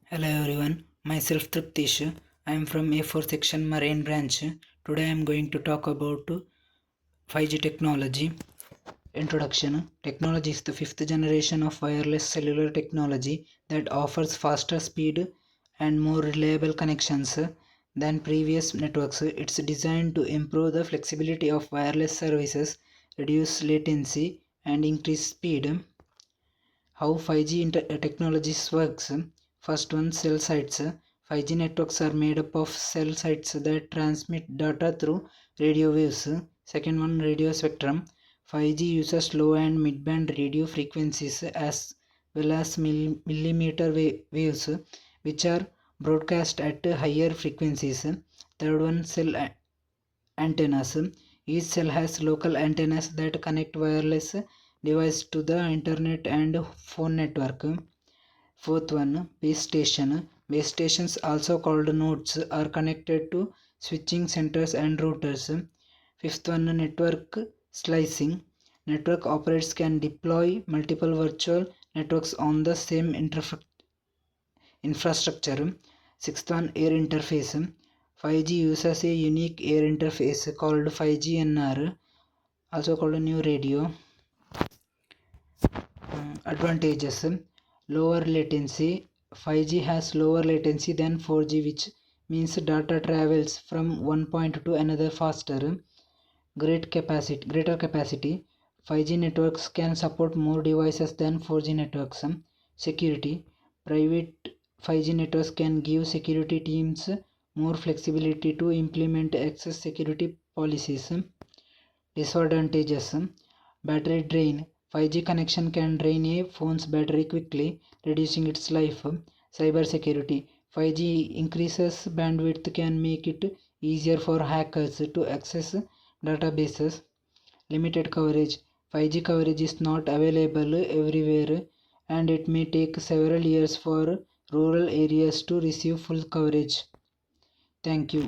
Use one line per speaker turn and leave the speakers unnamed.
Hello everyone, myself Triptish. I am from A4 section Marine branch. Today I am going to talk about 5G technology. Introduction. Technology is the fifth generation of wireless cellular technology that offers faster speed and more reliable connections than previous networks. It's designed to improve the flexibility of wireless services, reduce latency, and increase speed. How 5G technologies works. First one, cell sites. 5G networks are made up of cell sites that transmit data through radio waves. Second one, radio spectrum. 5G uses low and mid-band radio frequencies as well as millimeter waves, which are broadcast at higher frequencies. Third one, antennas. Each cell has local antennas that connect wireless device to the internet and phone network. Fourth one, base station. Base stations, also called nodes, are connected to switching centers and routers. Fifth one, network slicing. Network operators can deploy multiple virtual networks on the same infrastructure. Sixth one, air interface. 5G uses a unique air interface called 5G NR, also called a new radio. Advantages. Lower latency. 5G has lower latency than 4G, which means data travels from one point to another faster. Greater capacity. 5G networks can support more devices than 4G networks. Security. Private 5G networks can give security teams more flexibility to implement access security policies. Disadvantages. Battery drain. 5G connection can drain a phone's battery quickly, reducing its life. Cybersecurity. 5G increases bandwidth can make it easier for hackers to access databases. Limited coverage. 5G coverage is not available everywhere and it may take several years for rural areas to receive full coverage. Thank you.